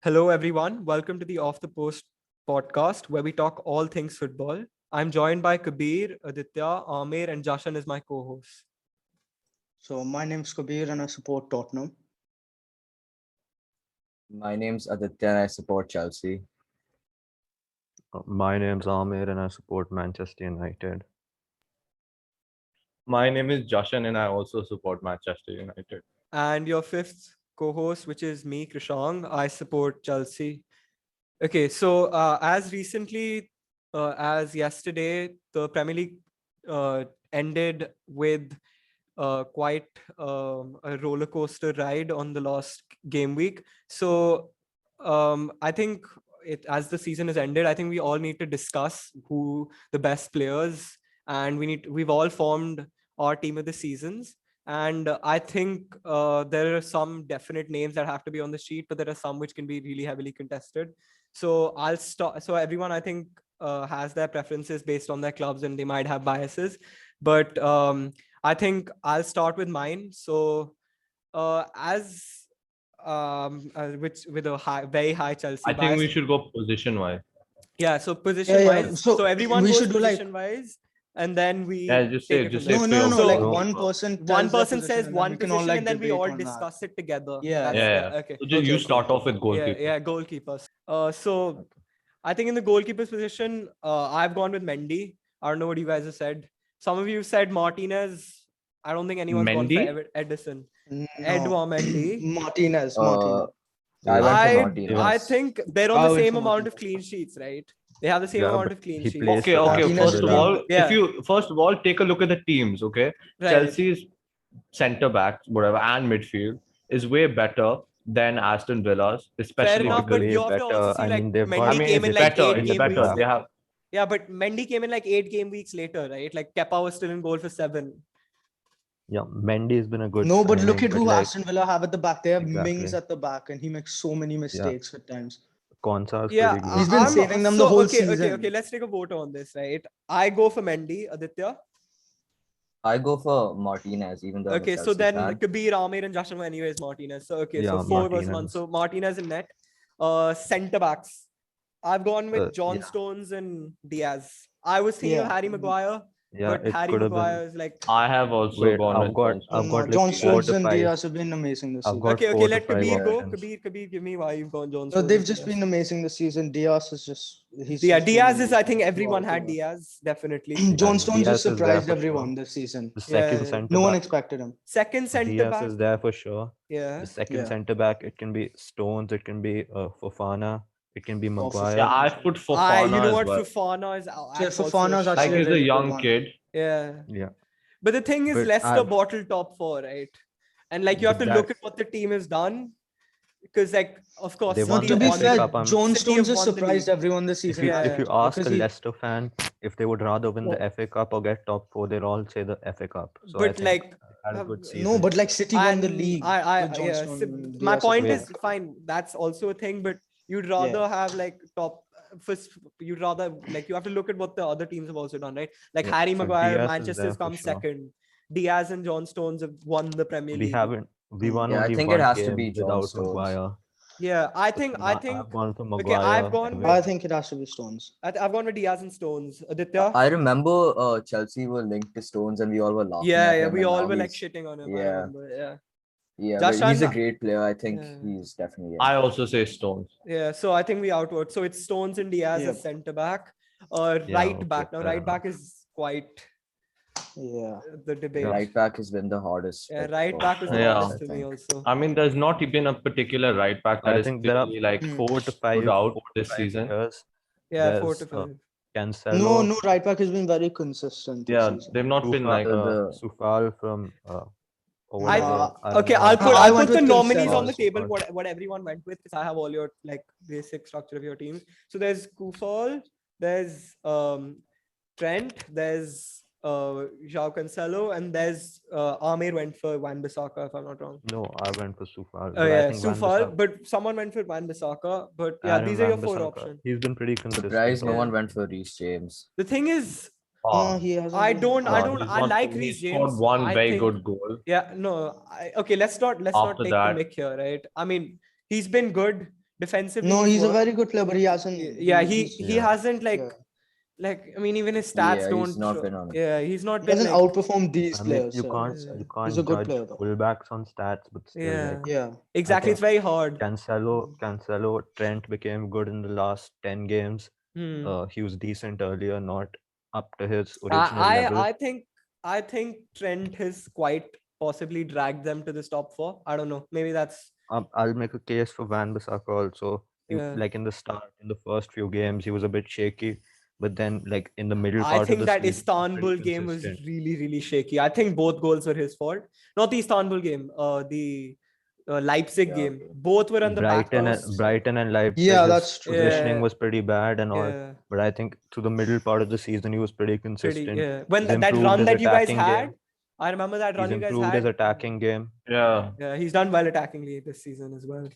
Hello, everyone. Welcome to the Off the Post podcast, where we talk all things football. I'm joined by Kabir, Aditya, Amir, and Jashan is my co-host. So my name's Kabir and I support Tottenham. My name's Aditya and I support Chelsea. My name's Amir and I support Manchester United. My name is Jashan and I also support Manchester United. And your fifth co-host, which is me, Krishang, I support Chelsea. Okay, so as recently as yesterday, the Premier League ended with quite a roller coaster ride on the last game week. So I think as the season has ended, I think we all need to discuss who the best players, and we've all formed our team of the seasons. And I think there are some definite names that have to be on the sheet, but there are some which can be really heavily contested. So I'll start. So everyone, I think, has their preferences based on their clubs, and they might have biases. But I think I'll start with mine. So which with a very high Chelsea I think we bias. should go position wise. Yeah, so position wise. So So everyone we goes should do like position wise, and then we Yeah, just say- take it just from say there. no. So- Like So one person. one tells their person position says and one we can all, position, like, and then we debate all on that. discuss it together. Yeah. That's- Yeah. Okay. So you start off with goalkeeper. Yeah, goalkeepers. So I think in the goalkeeper's position, I've gone with Mendy. I don't know what you guys have said. Some of you said Martinez. I don't think anyone's gone for Mendy? Edison. No. Edouard Mendy. Martinez. I went for I Martinez. think they're on I the went same for amount of Martinez. clean sheets, right? They have the same Yeah, amount but of clean he sheets. plays Okay, for okay. Aston First of Villa. all, Yeah. first of all take a look at the teams, okay? Right. Chelsea's centre backs, whatever, and midfield is way better than Aston Villa's, Fair especially enough, but because you have to also better. see I like mean, they've Mendy got- I mean came in it's like better. 8 It's game better. weeks. They have Yeah, but Mendy came in like 8 game weeks later, right? Like Kepa was still in goal for 7. Yeah, Mendy has been a good. No, but look signing, at who like, Aston Villa have at the back. They have Exactly. Mings at the back, and he makes so many mistakes at times. Konsa is Yeah, pretty good. He's been saving them the whole season. Okay. Let's take a vote on this, right? I go for Mendy, Aditya. I go for Martinez, even though I'm a Okay, so Chelsea then fan. Kabir, Amir, and Joshua anyways Martinez. So okay, so Yeah, 4 versus 1. Martinez. So Martinez in net. Centre backs. I've gone with John yeah. Stones and Diaz. I was thinking of Yeah. Harry Maguire, Yeah, but it Harry could have Maguire been. is like I have also Wait, gone I've with got- Johnson. I've got, like, John 4 Stones to and 5. Diaz have been amazing this I've season. got okay. 4 to Let 5 Kabir go. options. Kabir, give me why you've gone John No, Stones. they've and just Diaz. been amazing this season. Diaz is just Yeah, just been Diaz is. I amazing think everyone throughout had the year. Diaz definitely. John Yeah, Stones Diaz just is there surprised for everyone sure. this season. The second Yeah. centre No one back, expected him. Second centre Diaz back. is there for sure. Yeah. The second Yeah. centre back, it can be Stones, it can be Fofana, it can be Oh, Maguire. Yeah, I've put You know Fofana what? as well. Fofana is. Fofana's Like actually he's a really good young one. kid. Yeah. Yeah, But the thing is, But Leicester I've- bottled top 4, right? And like you have But to look at that's- what the team has done, because like of course, They City won But the to have be won the FA fair, Cup, John City Stones have has won the surprised league. everyone this If season. you, Yeah. if you ask Because a he- Leicester fan if they would rather win the Well- FA Cup or get top 4, they'll all say the FA Cup. So I But think like, they had a good season. No, but like City won the and league with John yeah. Stones so and my Diaz point at is the back. fine. That's also a thing, but you'd rather have like top. First, you'd rather like you have to look at what the other teams have also done, right? Like Yeah, Harry so Maguire, Diaz is Manchester's there for come sure. second. Diaz and John Stones have won the Premier We League. haven't. We won Yeah, I only think one it has to game be John without Stones. Maguire. Yeah, I think. I've gone for Okay, Maguire. I've gone with. I think it has to be Stones. I've gone with Diaz and Stones. Aditya. I remember Chelsea were linked to Stones and we all were laughing Yeah, at yeah, him. we and all now were like he's- shitting on him. I Yeah. remember. Yeah. Yeah, but he's a Jashan- great player. I think Yeah. he's definitely. I also say Stones. Yeah, so I think we outward. So it's Stones and Diaz Yeah. as centre back, Yeah, right okay, back. Now fair right back is quite Yeah. the debate. Right back has been the hardest. Yeah, pick right for back was the Yeah. hardest I to me think. also. I mean, there's not been a particular right back that I is think there are clearly like 4 to 5 stood out 4 to this 5 season. players. Yeah, 4 There's, to 5. Cancelo. No, right back has been very consistent this Yeah, season. they've not been like Sufal from or I- whatever. Okay, don't I'll know. put I I'll went put the with nominees Cancelo on the as table. well. What everyone went with, because I have all your like basic structure of your teams. So there's Kufal, there's Trent, there's João Cancelo, and there's Amir went for Wan-Bissaka, if I'm not wrong. No, I went for Sufal. Oh but I yeah, think Sufal, but someone went for Wan-Bissaka. But yeah, these are your 4 options. He's been pretty consistent. Surprised no Yeah. one went for Reece James. The thing is, No, he hasn't I been- don't. he's I not- like he Reece scored James. one I very think- good goal. Yeah, no. Okay, let's not After take that- the mick here, right? I mean, he's been good. defensively. No, he's a worked. very good player, but he hasn't. Yeah, he Yeah. hasn't yeah. I mean, even his stats Yeah, don't he's not show- been on it. Yeah, he's not He been hasn't like outperformed these I mean, players. you so can't it's, you can't he's a good judge player though. fullbacks on stats, but still, Yeah. like Yeah. exactly. It's think very hard. Cancelo, Trent became good in the last 10 games. Hmm. He was decent earlier, not up to his original level. I think Trent has quite possibly dragged them to this top 4. I don't know. Maybe that's I'll make a case for Wan-Bissaka also. Yeah. Like in the start, in the first few games, he was a bit shaky, but then like in the middle I part of think the that season, he was Istanbul pretty game was consistent. really, really shaky. I think both goals were his fault. Not the Istanbul game, the Leipzig Yeah, game. okay. Both were on the back post. Brighton and Leipzig, Yeah, his that's true. positioning Yeah. was pretty bad and all. Yeah, But I think to the middle part of the season, he was pretty pretty. consistent. Yeah. When He's that improved run his that you guys attacking had, game. I remember that run He's you guys improved his had. attacking game. Yeah. Yeah, he's done well attackingly this season as well.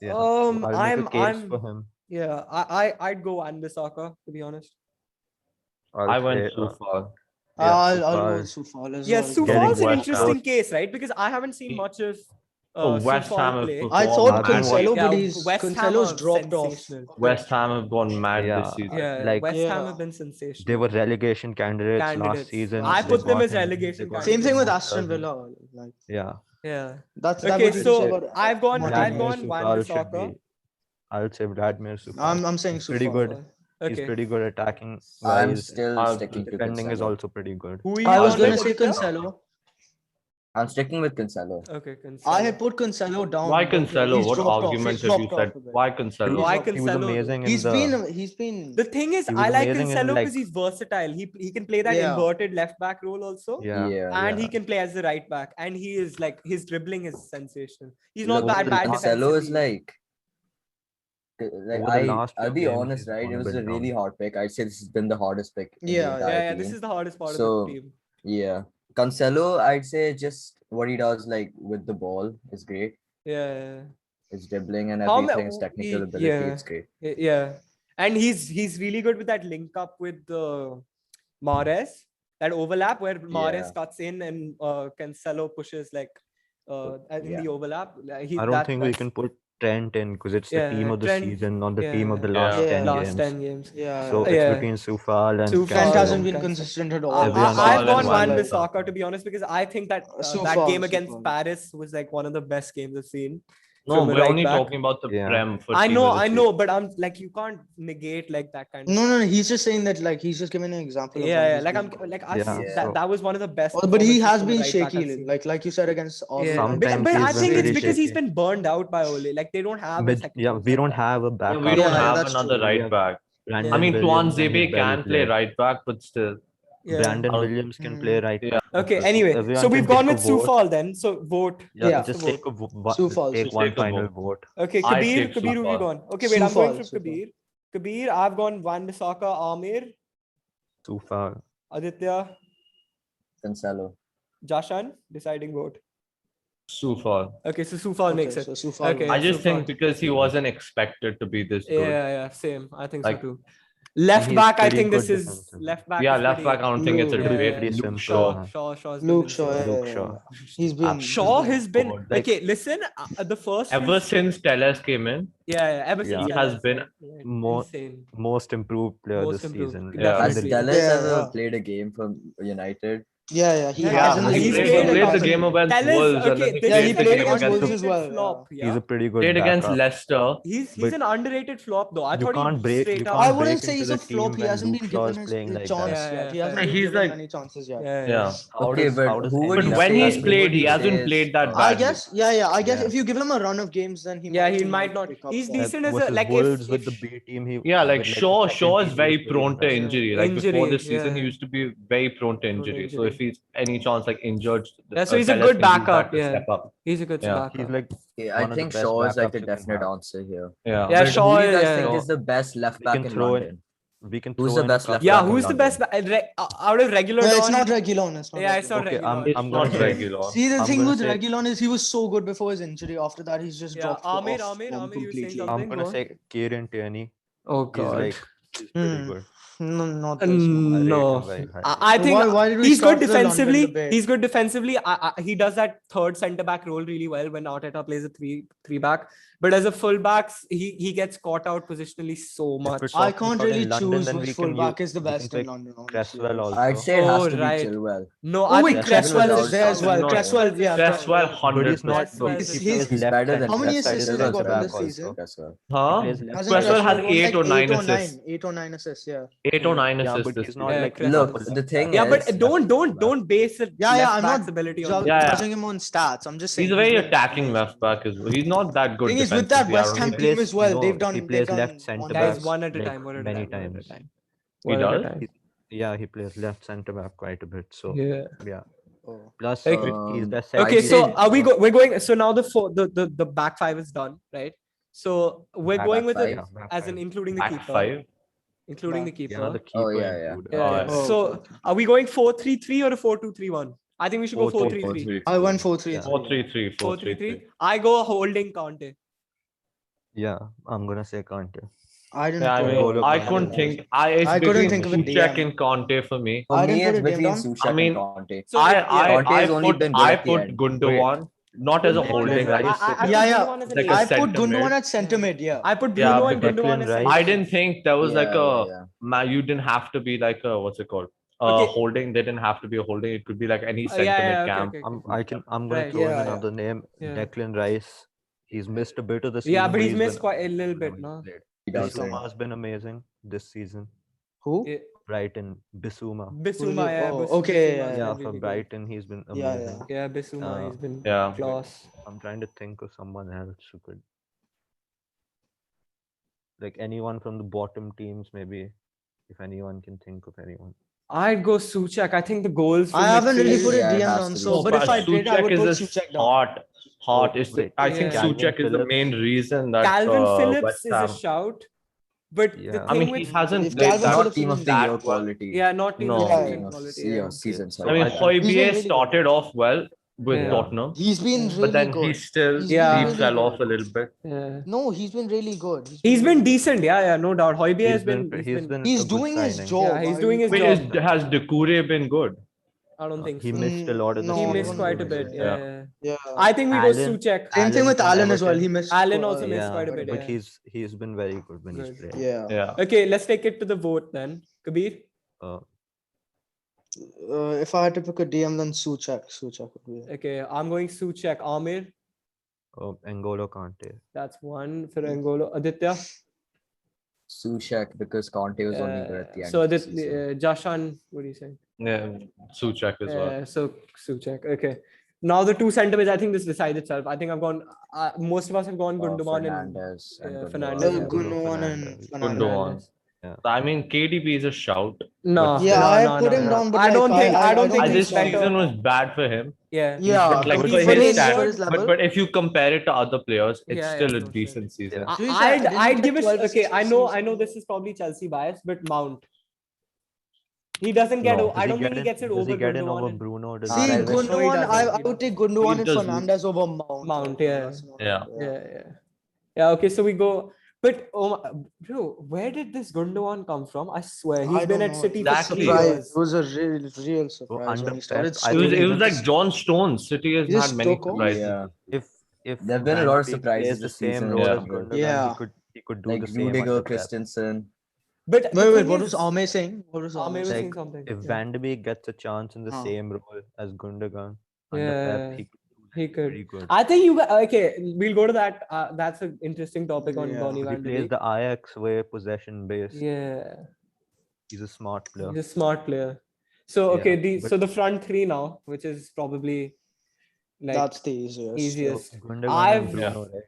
Yeah, so I'll make a I'm case for him. yeah, I'd go Wan-Bissaka, to be honest. I went say, too far. yeah, I'll go Sufal. with Sufal as Yeah, well. Sufal's Getting an West Ham. interesting case, right? Because I haven't seen He- much of Oh, West Sufal Ham have play. I performed thought mad. Cancelo, Yeah, but he's West Ham Cancelo's are dropped off. sensational. West Ham have gone mad Yeah, this season. Yeah, like- West Ham Yeah. have been sensational. They were relegation candidates Candidates. last season. I They put them got as him, they relegation got Same thing with candidates. Aston Aston Villa. Like Yeah. Yeah. that's Okay, what you so say about I've gone Martinez. Sufal should Wan-Bissaka. be- I'll say Vladimir Sufal. I'm saying He's pretty Sufal. good. He's Okay. pretty good attacking I'm wise. still I'll- sticking to Defending is Cancelo. also pretty good. Who are you I was on gonna with, say Aditya? Cancelo. I'm sticking with Cancelo. Okay, Cancelo. I had put Cancelo down. Why but Cancelo? he's What dropped off. argument He's have you dropped said? off a bit. Why He Cancelo? Why was, he was Cancelo? amazing in He's the. been. The thing is, He I was like amazing in, Cancelo like- because he's versatile. He can play that Yeah. inverted left back role also. Yeah. And he yeah. can play as the right back. And he is like his dribbling is sensational. He's Look, not that bad Cancelo is defensively. like Over the last I'll few be games, honest, he's right? gone It a was a bit really down. hard pick. I'd say this has been the hardest pick in Yeah, the entire Yeah, team. this is the hardest part So- of the team. Yeah. Cancelo, I'd say just what he does like with the ball is great. Yeah. His dribbling and How ma- everything, his technical ability, yeah. it's great. Yeah. And he's really good with that link up with Mahrez. That overlap where Mahrez Yeah. cuts in and Cancelo pushes like in Yeah. the overlap. I don't think we can put Trent in because it's the team Yeah, of the Trent- season, not the team of the yeah. last Yeah. 10 last games. 10 games. Yeah. So Yeah. it's between Sufal and Sufal Trent Cancelo. hasn't been Cancelo. consistent at all. Everyone I've Sufal gone and Wan-Bissaka Wan-Bissaka. to be honest because I think that that Sufal, game against Sufal. Paris was like one of the best games I've seen. No, from a we're right only back. talking about the Yeah. Prem. For I team know, of the I season. know, but I'm like you can't negate like that kind of. No, he's just saying that like he's just giving an example. Of Yeah, when yeah, he's like been I'm good. like I Yeah, see so- that was one of the best. But he performances has from a been right back I've shaky, seen. like you said against Ole. Yeah, Sometimes but I he's think been it's very because he's shaky. been burned out by Ole. Like they don't have a But second. yeah, we don't have a Yeah, backup. we don't Yeah, have that's another true. right back. Brandon I mean, Williams and Tuanzebe he barely can play played. right back, but still. Yeah. Brandon I'll- Williams can play right Yeah. back. Okay. So Anyway, everyone so can we've gone take a with vote. Sufal then. So vote. Yeah, Yeah. just So take a Sufal, take Sufal. one Take a final vote. vote. Okay, I Kabir, take who we Sufal. gone? Okay, wait, I'm going Sufal, from Kabir. Kabir, I've gone Wan-Bissaka, Amir, Too far. Aditya, Cancelo. Jashan, deciding vote. Sufal. Okay, so Sufal makes Okay, it. so Sufal. Okay. I just Sufal. think because he wasn't expected to be this good. Yeah, same. I think Like- so too. Left He's back, I pretty think this good is defensively. left back. Yeah, is left pretty- back. I don't think it's a Yeah, debate. pretty Luke simple. Shaw. Shaw's been Luke Shaw. insane. Luke yeah, Shaw. yeah. He's been. Shaw has been Like- okay. Listen, the first few- Ever since Tellez came in, yeah, ever since Yeah. He Tellez, has been right, more- insane. Most improved player Most this improved. season. Yeah. Has Definitely. Tellez Yeah, ever yeah. played a game for United? Yeah, he Yeah, has. yeah, in the he's league. played played the against- game against Tellez, Wolves and okay, then he this Yeah, is he the played game against against Wolves as the well, Flop, He's yeah. a pretty good played against backup. Leicester. He's but an underrated flop though. I You thought can't he break- straight you up. can't I wouldn't break say into he's the a flop. team He when hasn't Luke been Shaw given is playing his like chance that. yet. He Yeah, hasn't fair been He's given like- many chances yet. Yeah, Yeah. How Okay, does- but how does who would But you anyone when say- he's who played, would he you hasn't say is, played that I bad. guess. Yeah. I guess Yeah. if you give him a run of games, then he. Yeah, he might not. pick up He's that. decent as a versus like Wolves if with the B team. Yeah, like with, Shaw the second is team, he very was pretty prone to impressive. injury. Like before Injury, this season, he yeah. used to be very prone to injury. So if injury. he's any chance like injured, Yeah, so he's a Tellez good can use that backup, to yeah. step up. he's a good Yeah. backup. He's like Yeah, one I of the think best Shaw is like the backups you can definite have. answer here. Yeah. Yeah, But Shaw, who do you guys yeah. think Shaw. is the best left We back can in throw London? We can Who's throw the in a best left couple- Yeah, back in who's the London? best out of regular? No, it's Dawn- not Reguilon. It's not. Yeah, it's not Reguilon. Okay, regular. It's I'm not gonna say- regular. See, the I'm thing gonna with say- Reguilon is he was so good before his injury. After that, he's just Yeah, dropped Amir, off Amir, form Amir, you were saying completely. something? I'm gonna Go on. say Kieran Tierney. Oh He's god. like He's pretty Hmm. good. No, not this one. I rate No, him very highly. I So think why did we he's start good the London defensively. debate? He's good defensively. He does that third centre back role really well when Arteta plays a three back. But as a full back, he gets caught out positionally so If we're much. I talking can't about in really London, choose then which we can fullback use- is the we can best in pick London. Honestly, Cresswell yes. also. I'd say it has Oh, to be right. Chilwell. No, Oh I wait, think Cresswell Cresswell is is there as also well. good. Cresswell, yeah, Cresswell, But he's not. 100%. Cresswell He is plays He's left better side than How many left side. assists He's has he a got in back this also, season? Cresswell. He Huh? plays left Hasn't side. Cresswell has got 8 or 9 8 assists. 8 or 9 assists, yeah. 8 or 9 Yeah, assists but this he's not Yeah, like Cresswell. Look, the thing Yeah, is, but don't base it Yeah, left I'm back's not ability ju- on Yeah, yeah. judging him on stats. I'm just saying He's a very been attacking amazing. left back as well. He's not that good Thing is, with that defensively, I West don't Ham think. team as well, they've He done plays done left centre Guys, back one at a like time, one at a many time, one at a times. time. He One at a does? time. Yeah, he plays left centre back quite a bit. So Yeah. yeah. Oh. Plus, Okay. he's the I'd Okay, say- so are we're going. So now the back five is done, right? So we're Back going with five. it yeah, back as in five. including the Back keeper, 5. including the Back- keeper. Yeah, the keeper Oh, yeah, yeah. included. Yeah, Oh, yeah. yeah. So okay. are we going 4-3-3 or a 4-2-3-1? I think we should go 4-3-3. 4-3-3. I went 4-3-3. Yeah. 4-3-3. 4-3-3. I go holding Conte. Yeah, I'm gonna say Conte. I didn't Yeah, I put mean, N'Golo I Kante couldn't is think. just- It's I couldn't between think of a Souček DM. and Conte for me. For I me, didn't put it's a DM between down. Souček I mean, and Conte. So I Conte has only been good at the put end. Gundogan not as a Gundogan holding. as a- I just I put put Yeah, yeah. Gundogan as an like eight. a I put centre Gundogan mid. at centre mid, yeah. I put Yeah, Bruno and Declan Gundogan as Rice. centre I mids. didn't think there was like Yeah, a yeah. you didn't have to be like a what's it called? Okay. Holding. They didn't have to be a holding. It could be like any Yeah, centre yeah, mid okay, camp. okay. I'm gonna Right. throw in Yeah, yeah. another name. Yeah. Declan Rice. He's missed a bit of the season. Yeah, but he's been missed quite a little bit, when no? he's played. He does Bissouma play. has been amazing this season. Who? Yeah. Brighton, Bissouma. Bissouma, yeah. Oh, Bissouma okay, has yeah, been Yeah, really for good. Brighton, he's been Yeah, amazing. Yeah, Bissouma, Uh, he's been Yeah. class. I'm trying to think of someone else who could, like anyone from the bottom teams, maybe, if anyone can think of anyone. I'd go Souček. I think the goals. I haven't really put a Yeah, it DM has down, to be so but if I did, I would put Souček down. hot. Oh, It's wait, I think yeah. Souček is the Calvin main reason that Calvin Phillips West is a Ham. shout, but the Yeah. thing I mean, with he hasn't If played Calvin that, Phillips Not team of the that year well. quality. yeah, not team No. of the year Yeah, quality. Yeah, Yeah. season. I Sorry. mean, I- He's Højbjerg been really started off well with Yeah. Tottenham, He's been really but then good. he still He's Yeah. he been fell really off a good. little bit. Yeah. No, he's been really good. He's been really good. decent. Yeah, no doubt. Højbjerg He's has been. been He's a good doing his signing. job. Yeah, he's doing his Wait, job. has Doucouré been good? I don't think He so. missed a lot of the No, He I season. missed don't quite a think bit. so. Yeah. Yeah. I think we go Allen- Souček. Same thing with from Allen as well. Everton. He missed. Allen also missed Yeah, quite a bit. but Yeah. he's been very good when he's Good. played. Yeah. Yeah. Okay, let's take it to the vote then. Kabir. Uh, If I had to pick a DM, then Souček. Souček would be. Okay, I'm going Souček. Amir. N'Golo Kante. That's one for N'Golo. Aditya. Souček because Conte was only good at the end. So of the Aditya, season. Jashan, what do you say? Yeah, Souček as well. So Souček. Okay. Now the two centre mids. I think this decides itself. I think I've gone. Most of us have gone Gundogan and Fernandes and yeah, Gundogan. Fernandes, yeah. Gundogan and Fernandes. Fernandes. Gundogan. I mean, KDB is a shout. No. Yeah, no, I no, put no, him no. down, but I don't like, think. I don't I think This he's better. season was bad for him. Yeah. Yeah, But like but for he's his been stats, for his level. but if you compare it to other players, it's Yeah, still yeah, a no, decent season. Yeah. So he's at- I'd give it. 12 Okay, assists I this know. season. This is probably Chelsea bias, but Mount. He doesn't get. No. I don't think he gets it Does over he get in over Gundogan. Bruno? Does See, he I get in- wish- No, he Gundogan, doesn't. I He would take He Gundogan and does Fernandes over Mount. Mount, yeah. That's not- Yeah. Yeah. Okay, so we go. But bro, where did this Gundogan come from? I swear he's I been don't at know. City Exactly. for 3 Surprise. years. It was a real surprise under when he started Pep, I It was, think it was even- like John Stones. City has He's had many Stoke, surprises. Yeah. If There've been a Van lot of Dijk surprises plays the this same season. role Yeah. as Gundogan, Yeah. he could do Like the same. Rudiger, under Pep. Christensen. But the Wait, thing what is- was Ame saying? What was Ame Ame was saying? saying something. If Yeah. Van de Beek gets a chance in the Huh. same role as Gundogan under Yeah, Pep, he could. pretty good. I think you okay. We'll go to that. That's an interesting topic on Yeah. Donny If he Van de plays Beek. the Ajax way, possession based, Yeah, he's a smart player. he's a smart player. So Yeah, okay, but- so the front three now, which is probably like That's the easiest. easiest. Gundogan I've- and Bruno, right?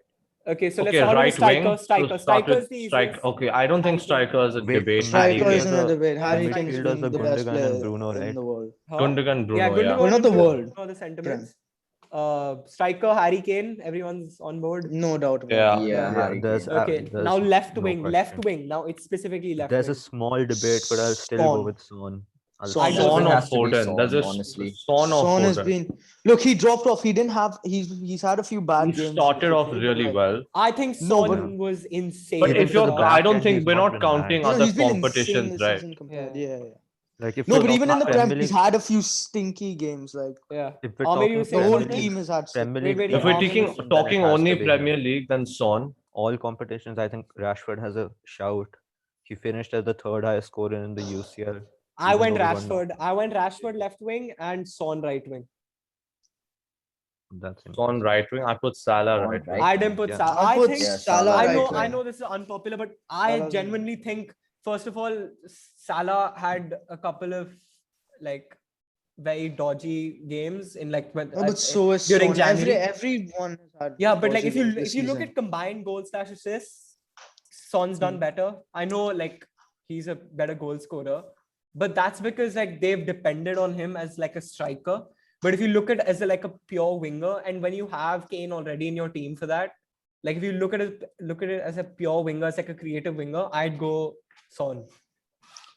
Okay, so let's Okay, start with right striker. wing. Striker. So start Striker with is the strike. easiest. Okay, I don't think striker is a Wait, debate. Striker Harry is Kane. in a debate. Yeah, Harry midfielders Kane is are the best Gundogan and player Bruno, in right? the world. Huh? Gundogan, Bruno. Yeah, Yeah, Gundogan. Well, not the and Bruno world. are the sentiments. Striker Harry Kane. Everyone's on board. No doubt about Yeah. it. Yeah, Harry there's- Kane. Okay, there's now left no wing. question. Left wing. Now it's specifically left There's wing. a small debate, but I'll still go Son. with Son. Son. Son or has to be Foden. Son, There's a honestly. Son or Son has Foden. been. Look, he dropped off. He didn't have. He's had a few bad He games. started off recently, really like, well. I think No, Son but- was insane. But Even if to you're, the I back don't end, think he's we're not not been counting bad. You know, other he's been insane competitions, this right? season compared. Yeah. Yeah. Like if No, you but talk even in the about Prem, Premier he's League, had a few stinky games. Like Yeah. if we're Amir, talking you the say whole Premier something? team League, has had. Premier Wait, League, wait, If yeah, we're Amir taking was saying- then it talking has only to be Premier him. League, then Son. All competitions, I think Rashford has a shout. He finished as the third highest scorer in the UCL. I even went though we won Rashford. knockouts. I went Rashford left wing and Son right wing. That's Son impressive. right wing. I put Salah Son right wing. right I didn't put Yeah. Salah. I I put think Yeah, Salah Salah I right know right wing. I wing. know this is unpopular, but I Salah's genuinely think first of all, Salah had a couple of like very dodgy games in like when No, but so is during Son. January. Everyone has had. Yeah, but like dodgy if you games this look season. at combined goals slash assists, Son's done better. I know like he's a better goal scorer, but that's because like they've depended on him as like a striker. But if you look at as like a pure winger, and when you have Kane already in your team for that, like if you look at it as a pure winger, as like a creative winger, I'd go Son.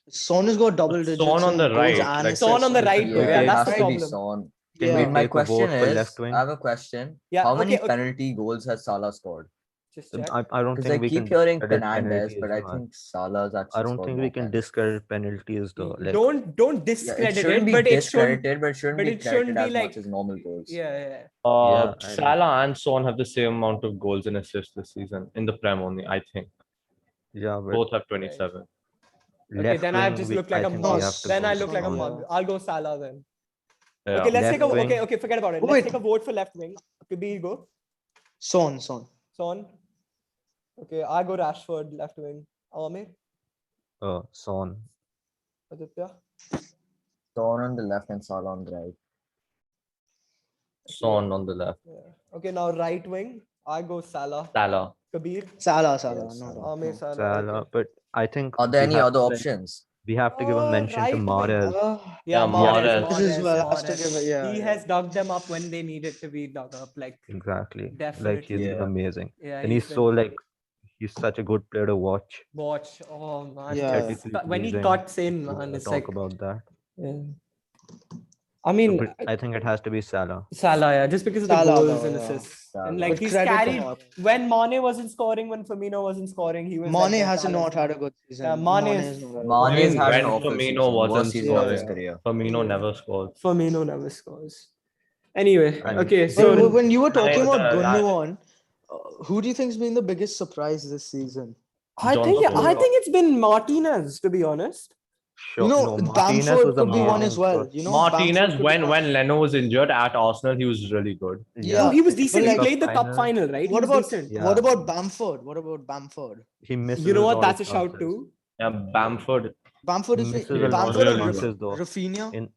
Son has got double digits. Son on in the goals right, and like- assists Son on the this right, season. though. Yeah, it that's has the to be problem. Son. Can Yeah. we My take a question vote for is, left wing? I have a question. Yeah, How many okay. penalty goals has Salah scored? Just check. I don't Because think I we keep can hearing discredit Fernandez, but I penalties, man. think Salah's actually I don't scored think more we can penalties. discredit penalties though. Like Don't Yeah, it discredit shouldn't it, be but it shouldn't. discredited, but it shouldn't but be it shouldn't credited be as like much as normal goals. yeah. Yeah, I Salah and Son have the same amount of goals and assists this season in the Prem only. I think yeah, but both have 27. Okay, left then I wing, just we- look like I a think mug. we have to Then go I with look like a Son. mug. I'll go Salah then. Yeah. Okay, let's Left take a wing. okay, forget about it. Oh, Let's wait. take a vote for left wing. Kabir, go. Son. Son. Okay, I go Rashford left wing. Amir, Son. Aditya. Son on the left and Salah on the right. Son on the left. Yeah. Okay, now right wing. I go Salah. Salah. Kabir. Salah. Yeah, No, Salah. Amir, no. Salah. Salah, Okay. but I think Are there we any have other to- options? We have to give a mention to Right wing. Mahrez. Yeah, Mahrez. Mahrez. As well, has to give it- yeah, He yeah. has dug them up when they needed to be dug up. Like Exactly. Like Definitely. he's been Yeah. amazing. yeah, And he's been- so like he's such a good player to watch. watch. Oh man, Yeah. Aesthetically when he pleasing. cuts in, We man, gotta it's talk like about that. yeah. I mean, But I think it has to be Salah. Salah, yeah, just because of the Salah, goals though, and yeah. assists. Salah. And like But he's credit to carried Mahrez. when Mane wasn't scoring, when Firmino wasn't scoring, he was like, Mane their has not had a talisman. good season. Yeah, Mane Mane is- has not had a good Mane has Even had an when awful Firmino season, wasn't worst season of his scoring. career. Firmino Yeah. never scores. Firmino never scores. Anyway, And- okay, But so when you were talking Yeah, about the- Gundogan, who do you think's been the biggest surprise this season? I John think Stones. it's been Martinez, to be honest. Sure. You know, no, Martinez Bamford was could be one amazing as well. first. You know, Martinez, Bamford could when be when Leno was injured at Arsenal, he was really good. Yeah. No, he was decent. like- he played the cup final, right? What he was about decent. Yeah. what about Bamford? What about Bamford? He misses. You know what? lot That's a of shout chances. too. Yeah, Bamford. Bamford He is misses a lot Bamford of and chances, though. Rafinha. In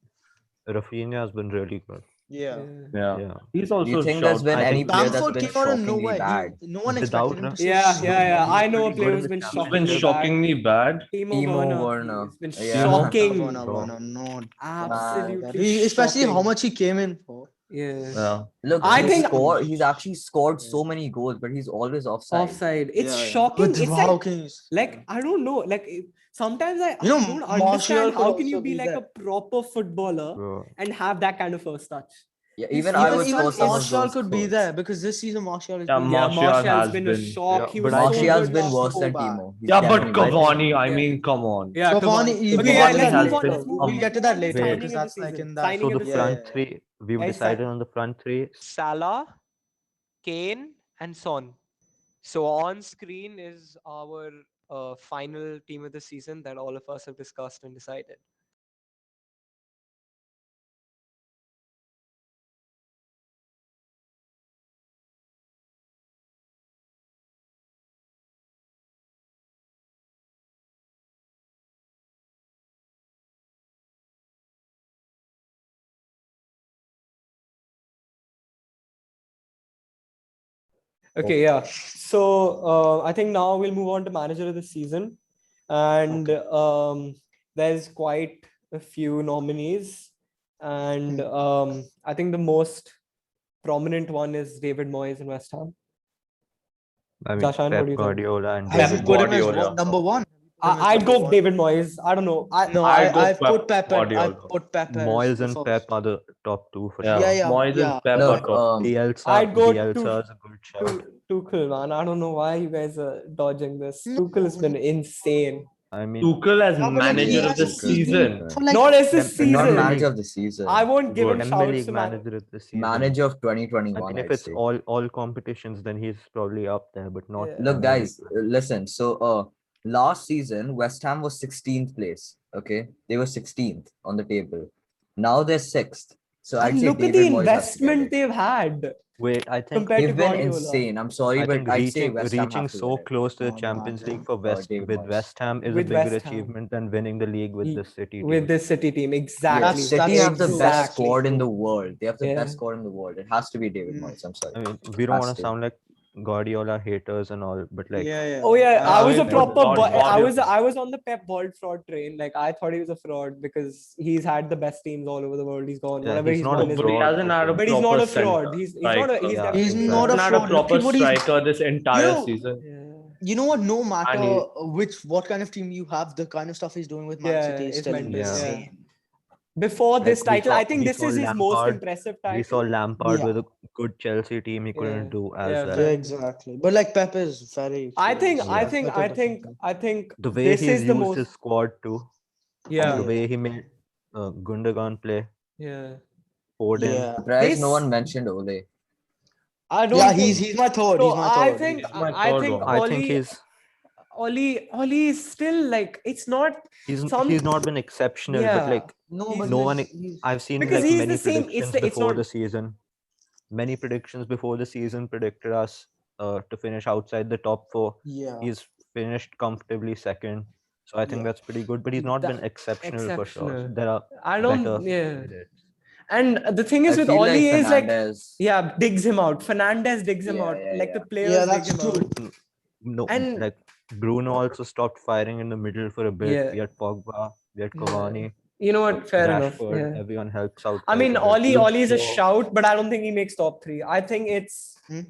Rafinha has been really good. Yeah. Yeah. Yeah. He's Do also you think there's shout- been I any think player that's Bamford been came out of shockingly nowhere. bad? No one Without expected him to. Yeah. I know a Really player good who's in been the shockingly He's been bad. shockingly bad. Timo Timo Werner. Werner. He's been Yeah. shocking. No. Absolutely. Especially how shocking. much he came in for. Yeah. Yeah. Look, I he's actually scored so many goals, but he's always offside. Offside. It's Yeah. shocking. But It's how like, can you? I don't know. Sometimes I You know, don't Martial understand could how can you also be be like there. a proper footballer Bro. and have that kind of first touch. Yeah, He's- even I even- would even score some of Martial those could be goals. there because this season Martial is. Yeah, Martial has been a been- shock. Yeah, he but was I so think- Martial's good, been not worse so than bad. Timo. He's Yeah, but definitely worse. Cavani, I mean, come on. Yeah, Cavani, Okay, we'll yeah, get to let's that move on. later. Let's move We'll on. get to that Signing later Wait. of because the that's like season. in that. Signing So of the the front season. three, we've Guys, decided on the front three. Salah, Kane, and Son. So on screen is our final team of the season that all of us have discussed and decided. Okay, yeah. So I think now we'll move on to manager of the season, and there's quite a few nominees, and I think the most prominent one is David Moyes in West Ham. I mean, Jashan, what do Pep you think? Guardiola and Have David you put him as Guardiola. number one? him as I'd number go one. David Moyes. I don't know. No, I'd go I've put Pep Pep. I've Guardiola. put Pep as Moyes the and first. Pep are the top two for Yeah, sure. Yeah, Moyes yeah. and Pep are Look, top. Bielsa, I'd go Bielsa is a good shout. Tuchel, man. I don't know why you guys are dodging this. No, Tuchel has been no. insane. I mean, Tuchel as Yeah, but like he manager of has the he's been season. for like Not as this Prem- Not season. manager of the season. I won't give him Good. Premier shouts League to manager of the season. Manager of I 2021, mean, if I'd it's say. all competitions, then he's probably up there, but not. Yeah. Look, Premier guys, League. listen. So, last season, West Ham was 16th place. Okay, they were 16th on the table. Now they're 6th. So I'd And say look at David the Moyes has to get investment it. they've had Wait, I think compared to They've been Guardiola. insane. I'm sorry, I but think I'd say reaching West Ham reaching have to so win it. close to the No, Champions man. League for David with Moyes. West Ham is With a bigger West Ham. achievement than winning the league with Ye- the City team. with this City team. Yeah, Exactly. City That's have the true. best Exactly. squad in the world. They have the Yeah. best squad in the world. It has to be David Mm. Moyes. I'm sorry. I mean, we don't Has want to to. sound like Guardiola haters and all, but like, Yeah. Oh yeah, I was a mean, proper. not I was Guardiola. on the Pep Bald fraud train. Like I thought he was a fraud because he's had the best teams all over the world. He's gone. yeah, Whatever he's he's not won a is. But he fraud. hasn't had a But he's not proper a fraud. center He's not a. striker. He's Yeah, definitely He's not not a Hasn't had a fraud. Look proper at what he's. striker this entire know- season. Yeah. You know what? No matter And what kind of team you have, the kind of stuff he's doing with Man Yeah, City is it's still mental, yeah. insane. Before this Like, we title, saw- I think we this saw is his most Lampard- impressive we saw title. Lampard Yeah. with a good Chelsea team. He Yeah, couldn't do as yeah, well. fair. Yeah, exactly. But like Pep is very. I think. close. I Yeah, think. Pep is I think. different. I think The way this he's is the used most. his squad too. Yeah. The way he made Gundogan play. Yeah. Foden. Yeah. Surprised no This- one mentioned Ole. I don't. Yeah, think- he's my third. So He's my I third. think. He's my I third think. one. I think Oli is still like it's not he's some- not been exceptional, Yeah. but like No, He's- but no like, one. he's- I've seen Because like he's many the same- it's predictions the- it's before not- the season. Many predictions before the season predicted us to finish outside the top 4. Yeah. He's finished comfortably second, so I think Yeah. that's pretty good. But he's not been That- exceptional for sure. exceptional. There are I don't. better Yeah. candidates. And the thing is I with feel Oli is like Fernandes- yeah, digs him out. Fernandez digs him Yeah, out. yeah, Like the yeah. players Yeah, dig that's him true. out. No, And- like Bruno also stopped firing in the middle for a bit. Yeah. We had Pogba, we had Yeah. Cavani, You know what? Fair enough. Rashford. Yeah. Everyone helps out. I quite mean, a bit. Oli is a So- shout, but I don't think he makes top 3. I think it's Hmm?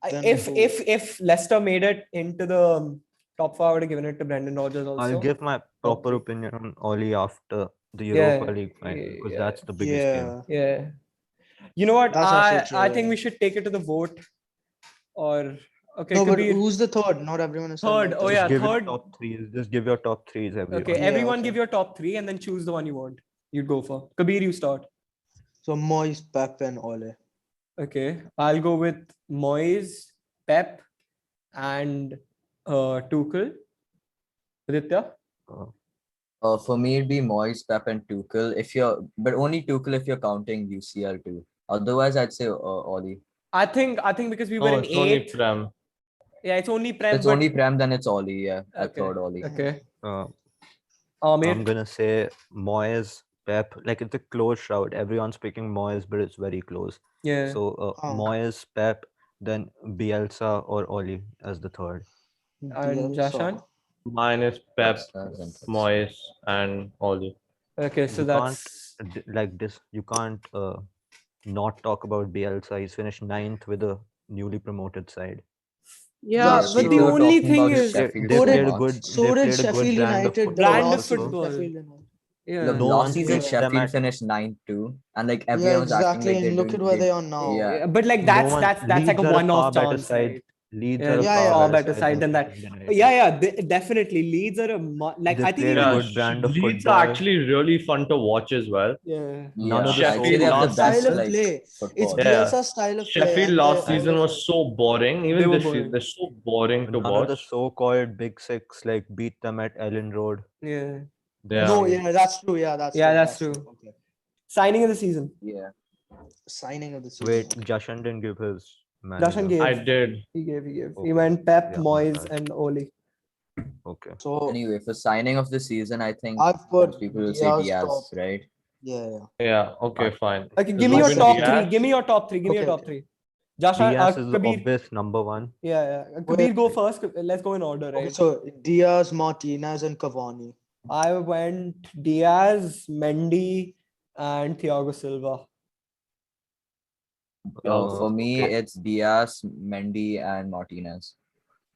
I- Then if who? if Leicester made it into the top 4, I would have given it to Brendan Rodgers also. I'll give my proper three. opinion on Oli after the Yeah, Europa League final because yeah, that's the biggest game. Yeah. Yeah. You know what? That's I also true, I think yeah. we should take it to the vote. Or okay, No, but Kabir. who's the third? Not everyone is Third, saying oh, that. yeah, Just give third. your top 3s. Just give your top 3s, everyone. Okay, Yeah, everyone okay. give your top 3 and then choose the one you want. You'd go for. Kabir, you start. So Moyes, Pep, and Ole. Okay, I'll go with Moyes, Pep, and Tuchel. Aditya? For me, it'd be Moyes, Pep, and Tuchel. But only Tuchel if you're counting UCL too. Otherwise, I'd say Oli. I think because we were No, in it's only 8th. Prem. Yeah, it's only If Prem. it's but- only Prem, then it's Oli. Yeah, I Okay. thought Oli. Okay. I'm Amir. gonna say Moyes, Pep. Like it's a close shout. Everyone's picking Moyes, but it's very close. Yeah. So Oh. Moyes, Pep, then Bielsa or Oli as the third. And Jashan? Mine is Pep, That's interesting. Moyes, and Oli. Okay, so You that's Like this, you can't not talk about Bielsa. He's finished 9th with a newly promoted side. yeah, That's but true. the We were only talking thing about is Sheffield They So did- played a United. good. So they did played a good Sheffield brand of United. football Brand of last season, football. Sheffield United. yeah. Look, No last one season thinks them Sheffield at- finished 9th too, and like Yeah, everyone was acting exactly. like they're And look doing at where big- they are now. Yeah. Yeah, but like No that's one- that's like Leeds a are one-off far better chance, side. right? Leeds Yeah, are a yeah, far better side side than that. Sheffield United. Yeah, definitely. Leeds are like They I think played a even good brand of Leeds football. are actually really fun to watch as well. yeah. Yeah, None of the I'd say Sheffield they have last the best Style of like play. It's football. Yeah. Bielsa's style of play. Sheffield and last they- season was so boring. They Even were this season, boring. they're so boring to None of the watch. so-called Big Six like beat them at Ellen Road. Yeah. Yeah. No, yeah, that's true. Yeah, that's Yeah, true. that's true. Okay. Signing of the season. Yeah. Signing of the season. Wait, Jashan didn't give his manager. Jashan gave. I did. He gave. He Okay. went Pep, Yeah, Moyes, okay. and Oli. Okay. So Anyway, for signing of the season, I think I've put most people will say Diaz Diaz, top. right? Yeah. Yeah. Okay. Fine. Okay, give me your Ruben top Diaz. 3. Give me your top 3. Give me your Okay, top okay. 3. Jashan, Diaz is the Kabir. obvious number one. Yeah. Kabir, go first. Let's go in order, Okay, right? so Diaz, Martinez, and Cavani. I went Diaz, Mendy, and Thiago Silva. For me, okay. it's Diaz, Mendy, and Martinez.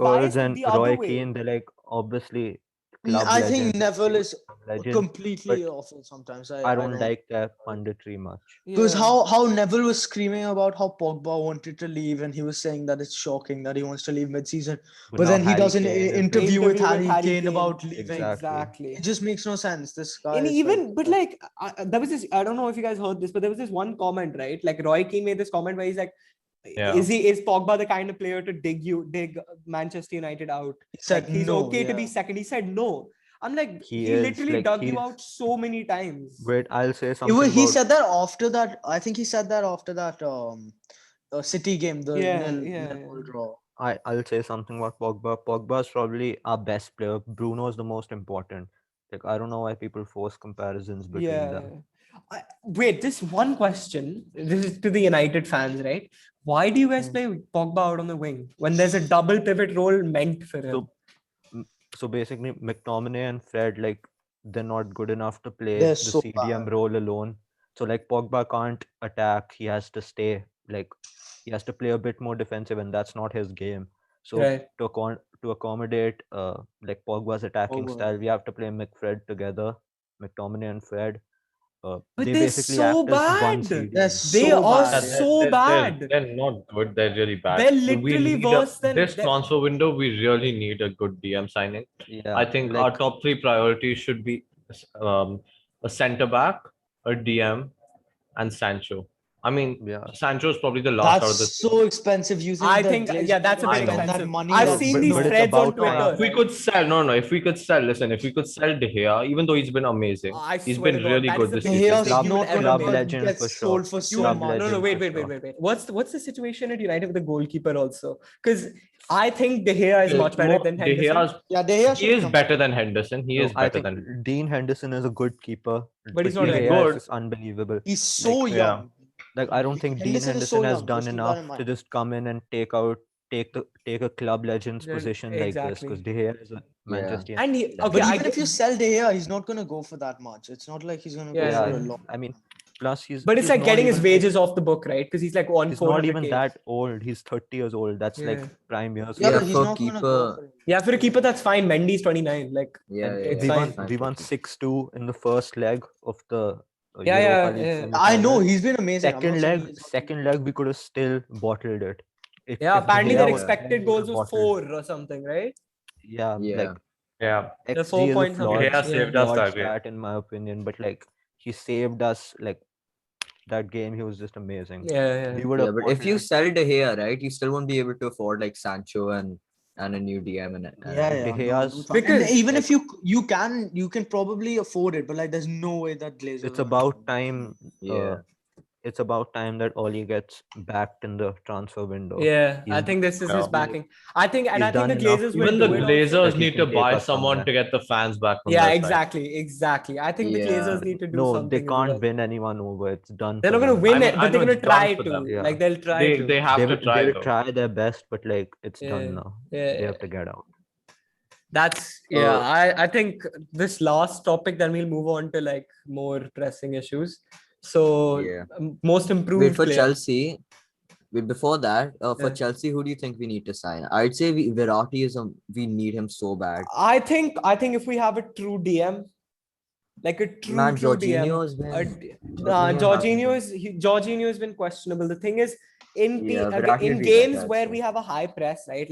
biased Scholes and the other Roy way. Keane, they're like obviously club I think legend, Neville is legend, completely but awful sometimes. I don't like that punditry much. Because Yeah. how Neville was screaming about how Pogba wanted to leave, and he was saying that it's shocking that he wants to leave mid-season. But now then he Harry does an Kane is interview with Interview Harry Kane about leaving. Exactly. It just makes no sense. This guy And is even, but like, there was this, I don't know if you guys heard this, but there was this one comment, right? Like Roy Keane made this comment where he's like, Yeah. is Pogba the kind of player to dig Manchester United out? he said Like he's no, okay to be yeah. second. He said no. I'm like, He he is, literally like, dug you he's- out so many times. Wait, I'll say It something. was, he about- said that after that. I think he said that after that City game, the Yeah, nil yeah, nil draw. I'll say something about Pogba. Pogba is probably our best player. Bruno is the most important. Like, I don't know why people force comparisons between them. Wait, just one question. This is to the United fans, right? Why do you guys play Pogba out on the wing when there's a double pivot role meant for him? So basically, McTominay and Fred, like, they're not good enough to play They're the so CDM bad. role alone. So like Pogba can't attack. He has to stay. Like, he has to play a bit more defensive, and that's not his game. So Right. to accommodate like Pogba's attacking Pogba. style, we have to play McFred together, McTominay and Fred. But They they're basically so act as one bad. CDM. They're They so are bad. so bad. They're not good. They're really bad. They're We literally need worse than this transfer window. We really need a good DM signing. Yeah, I think like, our top three priorities should be a centre back, a DM, and Sancho. I mean, yeah. Sancho is probably the last out of the. That's so expensive. You think I the think, Glazers yeah, that's a are bit gonna spend expensive. that money? I've That's seen but- these but it's threads on about time. Twitter. If we right? could sell, no, if we could sell, listen, if we could sell De Gea, even though he's been amazing, I he's swear been to God, really that good is the this biggest season. He's mistake you will not ever gonna club make. legend get for sure. sold for so Club much. No, legend wait. for sure. What's the situation at United with the goalkeeper also? Because I think De Gea is much better than De Henderson. Gea's, Yeah, De Gea he should is come better back. than Henderson. He is I better think than. Dean Henderson is a good keeper, But he's not De very Gea good. is just unbelievable. He's so Like, young. Like, I don't think Dean Henderson is so Henderson has young, done just keep that enough in to mind. just come in and take a club legend's Yeah, position like this, exactly. because De Gea is a Manchester And he, legend. okay, But I even if get- you sell De Gea, he's not gonna go for that much. It's not like he's gonna go Yeah, for yeah. a lot. I mean, plus he's but it's he's like not getting his even, like- wages off the book, right? Because he's like on He's not even 400K. that old. He's 30 years old. That's like Yeah. prime years. Yeah, Yeah, but he's for not gonna go keeper- for it. Yeah, for a keeper, that's fine. Mendy's 29. Like, Yeah, it's we fine. won. We won 6-2 in the first leg of the Yeah, Europa League yeah. I know semi-final. he's been amazing. I'm not saying he's not Second leg, we could have still bottled it. If Yeah, De apparently Gea their was expected there, we goals would've was bottled. 4 or something, right? Yeah, Yeah. like Yeah, The XG 4 is a point something. flawed, Gea saved us flawed that game. stat in my opinion, but like he saved us. Like that game, he was just amazing. Yeah. We would Yeah, have. but if you sell De Gea, right, you still won't be able to afford like Sancho and a new DM and Yeah, De yeah. Gea's- No, Because, and even if you can probably afford it, but like there's no way that Glazers. It's are gonna about do it. time. Yeah. It's about time that Oli gets backed in the transfer window. yeah, I He's think this is his Yeah. backing. I think the He's done Glazers enough. will even do the it also. Glazers That he need can to take buy us someone somewhere. to get the fans back on Yeah, their exactly. I think the Yeah. Glazers need to do No, something. they as can't well. win anyone over. It's done. They're for not going to them. win I mean, it, I but they're know going to it's done try for to. them. Yeah. Like they'll try side. to. They have to try They'll though. try their best, but like it's Yeah, done now. yeah, They yeah. have to get out. That's I think this last topic, then we'll move on to like more pressing issues. So Yeah. most improved Wait for player. Chelsea. Wait, before that, for Yeah. Chelsea, who do you think we need to sign? I'd say Verratti is we need him so bad. I think if we have a true DM, like a true Man, true Jorginho DM, has been. Jorginho has been questionable. The thing is, in Yeah, okay, Verratti in would be games better, I'd where say. we have a high press, right?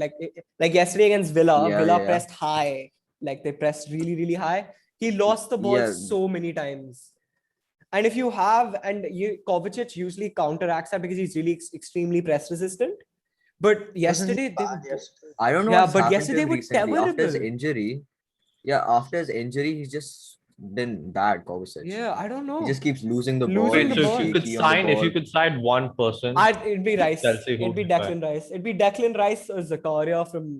Like yesterday against Villa, Yeah, Villa yeah. pressed high, like they pressed really high. He lost the ball Yeah. so many times. And if you have, Kovacic usually counteracts that because he's really extremely press resistant. But yesterday, they were, I don't know. Yeah, what's but happened to yesterday him were recently. After his terrible. injury, after his injury, he's just been bad. Kovacic. yeah, I don't know. He just keeps losing the Losing ball. the Wait, he's so ball. if you could shaky on the sign, if you ball. could sign one person, It'd be Rice. Chelsea, who It'd be would you Declan Rice. It'd be Declan Rice or Zakaria from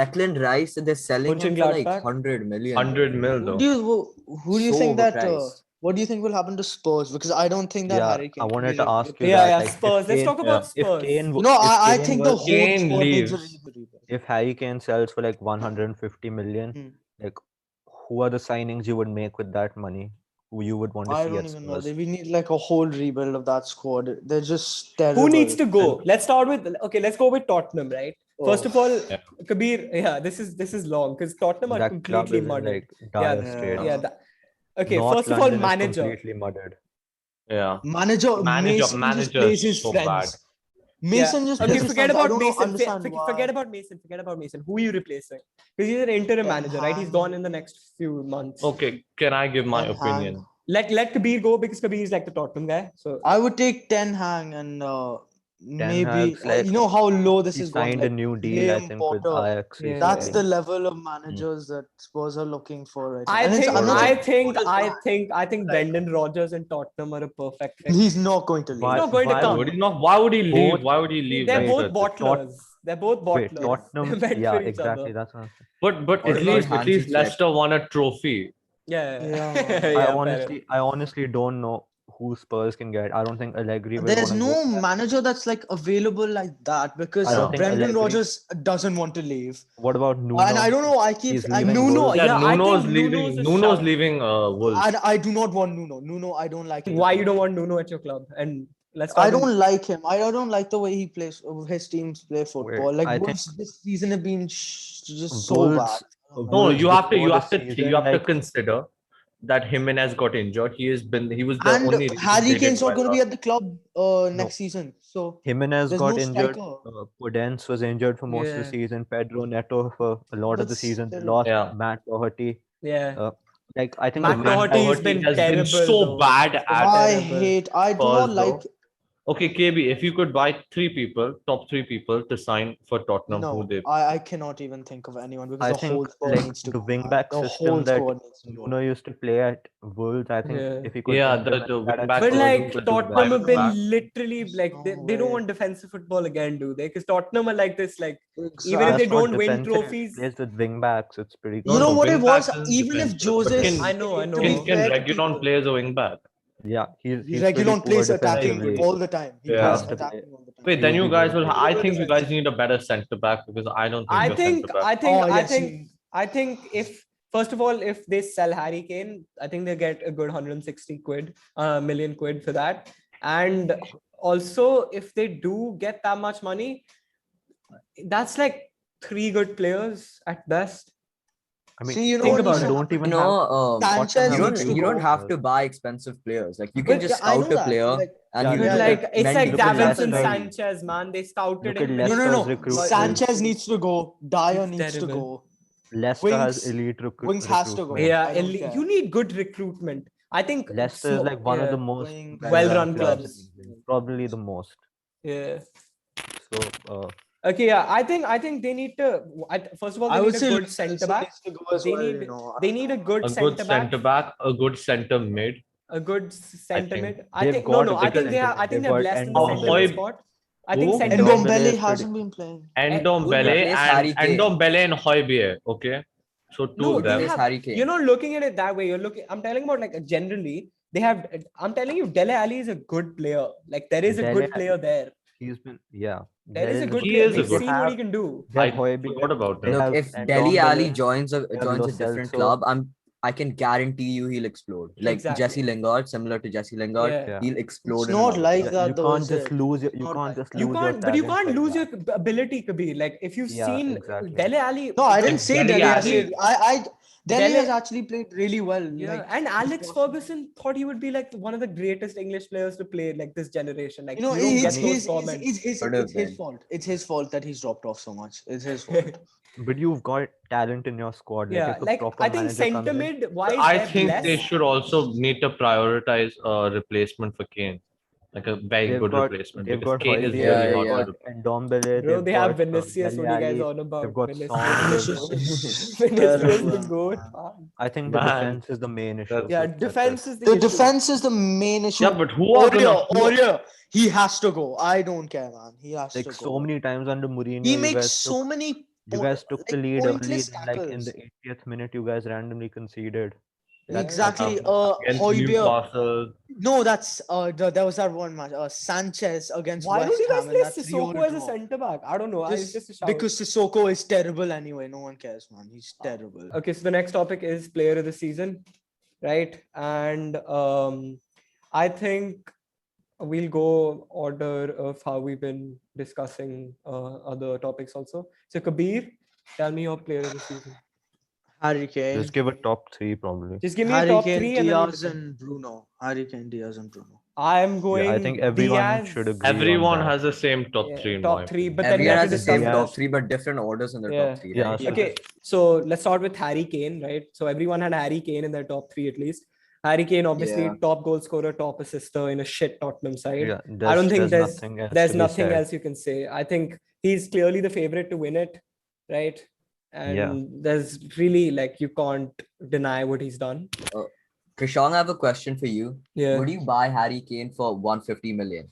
Declan Rice, they're selling him for like Mönchengladbach. 100 million. 100 mil Who though. do you So think that? overpriced. What do you think will happen to Spurs? Because I don't think that Yeah, Harry Kane. I will wanted be to ask you Yeah, that. yeah, like, if Spurs. Let's Kane- talk about If Spurs. Kane, No, if I Kane think the was- whole Kane squad needs a leaves. rebuild. if Harry Kane sells for like 150 million, Hmm. like who are the signings you would make with that money? Who you would want to I see don't at even know. Spurs? We need like a whole rebuild of that squad. They're just terrible. Who needs to go? Let's start with let's go with Tottenham, right? First of all, Yeah. Kabir, this is long because Tottenham are That club completely is in muddled. like dire Yeah, straits. yeah. Okay, North first of all, London is manager. completely muddled. Yeah. Manager Mason just Manager plays is his so friends. bad. Mason just Okay, plays his forget friends. I about don't Mason. understand why. Forget about Mason. Forget about Mason. Who are you replacing? Because he's an interim Ten manager, right? He's Hag. gone in the next few months. Okay, can I give my Ten Hag. opinion? Let Kabir go because Kabir is like the Tottenham guy. So I would take Ten Hag and maybe Hag's like- you know how low this He is going. signed Like a new deal, I Graham think, with Potter. Ajax. Yeah. That's recently. the level of managers that Spurs are looking for right now. I And it's think another I think Brendan Rodgers and Tottenham are a perfect fit. he's not going to leave. Why- not going to why come. Would he not? Why would he leave? Both- Why would he leave? They're both Manchester? bottlers. They're both Wait, bottlers. Tottenham. They're meant Yeah, for each exactly. other. That's what I'm saying. But Or at about least Hansi Flick? Leicester won a trophy. Yeah. Yeah. Yeah, I honestly don't know who Spurs can get. I don't think Allegri will There's wanna no go. manager that's like available like that because I don't think Brendan Allegri- Rodgers doesn't want to leave. What about Nuno? And I don't know. I keep He's I leaving Nuno. Wolves. Yeah, I Nuno's think leaving. Nuno's a Nuno's shout. leaving Wolves. I do not want Nuno. Nuno, I don't like him. Why you don't want Nuno at your club? And let's I talk don't like him. I don't like the way he plays. His teams play football. Like I Wolves this season have been just so Wolves- bad. No, Wolves you have to before the season, consider that Jimenez got injured. He was the And only reason Harry they did Kane's not well going to be last- at the club next season. So Jimenez there's got no injured. striker. Podence was injured for most of the Yeah. season. Pedro Neto for a lot of the But season. They still- lost Yeah. Matt Doherty. Yeah. Like I think Matt the Doherty wing has back- been has terrible, been so though. bad He's been at I terrible. hate. I do not Spurs, like. though. Okay, KB, if you could buy top three people to sign for Tottenham, who No, they? I cannot even think of anyone because I the whole think squad like needs to the go. wing man. back The system whole that squad needs to Nuno go. used to play at Wolves. I think Yeah. if he could Yeah, implement the that wing at back But was Spurs, like he could do Tottenham better. have been back. literally like they No don't way. want defensive football again, do they? Because Tottenham are like this, like even if Exactly. they That's not don't win defensive, trophies. Plays with wing backs. It's pretty You good. know what it wing was? back isn't Even if defensive, but Jose, can- I know. to be Can fair to Reguilon people, play as a wing back? Yeah, he's pretty Reguilon poor plays attacking defensively. all the time. He Yeah. plays Has to play. attacking all the time. Wait, then He'll you be guys very will. good. I think you guys need a better centre back because I don't think I you're think centre back. I Oh, yes, think I think if first of all, if they sell Harry Kane, I think they get a good 160 quid, million quid for that. And also, if they do get that much money, that's like 3 good players at best. I mean, See, you know think what about needs it. to don't happen? even You have. know, Sanchez you needs to don't go. have to buy expensive players. Like you can But just I know scout a that, player like- and Yeah, you But just like it's mend like it. Look at Davinson Leicester. Sanchez, man. They scouted Look at him. Leicester. No, Leicester's no, no. recruitment. Sanchez needs to go. Dyer It's needs to terrible. go. Leicester has Wings- elite Wings has to go. recruitment. Yeah, I don't care. you need good recruitment. I think Leicester is like one of the most Wing- well-run clubs clubs. in England, probably the most. Yeah. So Okay, yeah. I think they need to. First of all, they I would need say a good Liverpool centre back. needs to go as They well, need you know. they need a good A good centre centre back, back, a good centre mid. a good centre think mid. I they've think got no. a I good think they have. centre I think mid. they're They've blessed in got the centre Ahoy- mid spot. I think Who? centre And mid. Ndombele Ndombele is hasn't been playing. Ndombele replace Harry and Kane? Ndombele and Højbjerg. Okay, so two No, of they them. Replace have. Harry Kane. You're not looking at it that way. You're looking. I'm telling about like generally they have. I'm telling you, Dele Alli is a good player. Like there is a Dele good Alli- player there. he's been there There is a good He player. is a We've good- seen what he can do. They have I Højbjerg, forgot about they him. Look, have if Ndombele, Dele Alli they joins a have Lo different Celso. club, I can guarantee you he'll explode. Like Exactly. Jesse Lingard, similar to Jesse Lingard, Yeah. he'll explode. It's in not another like club. that You though. can't is just it? lose your. You Not can't like just that. You lose can't, but you talent can't like lose that. your ability, Kabir. Like if you've Yeah, seen exactly. Dele Alli. No, I didn't say Dele Dele Alli- Alli. Dele Dele- has actually played really well. Yeah, Like, and Alex Ferguson thought he would be like one of the greatest English players to play like this generation. Like you know, you don't get it's those his, comments. Could have it's his been. fault. It's his fault that he's dropped off so much. It's his fault. But you've got talent in your squad. Like Yeah, if a like proper I think manager comes centre in, mid wise I they're think they blessed. should also need to prioritize a replacement for Kane, like a very they've good got replacement. they've Because got Kane is Højbjerg, Yeah, really they've not yeah. good. got Ndombele, Bro, they've they have got, Vinicius. Dele What are you guys Alli, on about? they've got Vinicius, Son, Vinicius, Vinicius. Vinicius the Terrible, goat. man. I think the Man. defense is the main issue. That's- Yeah, That's defense it. is the The issue. defense is the main issue. Yeah, but who are gonna? Aurier, he has to go. I don't care, man. He has Like to so go. many times under Mourinho, He you makes guys so took, many. you guys took the like, lead early, pointless then like in the tackles. 80th minute, you guys randomly conceded. That's- Exactly. Against Højbjerg. Newcastle. No, that's there was that one match. Sanchez against Why West don't you guys Ham, play and that's 3-0 Sissoko as a draw. centre back? I don't know. It's just a shout. Because Sissoko is terrible anyway. No one cares, man. He's terrible. Okay, so the next topic is player of the season, right? And I think we'll go order of how we've been discussing other topics also. So Kabir, tell me your player of the season. Harry Kane. Just give a top 3 probably. Just give me a Harry top Kane, three and then we'll Diaz, and Bruno. Harry Kane, Diaz, and Bruno. I'm going Yeah, I think everyone Diaz. should agree. on Everyone that. has the same top Yeah, three in top my three, opinion. but then we Everyone have has to the same discuss. top Diaz. 3, but different orders in their Yeah. top 3, Yeah, right? so Okay, so let's start with Harry Kane, right? So everyone had Harry Kane in their top 3 at least. Harry Kane, obviously, Yeah. top goal scorer, top assister in a shit Tottenham side. Yeah, I don't think there's nothing else there's to be nothing said. else you can say. I think he's clearly the favorite to win it, right? And there's really like you can't deny what he's done. Krishang, I have a question for you. Yeah. Would you buy Harry Kane for 150 million?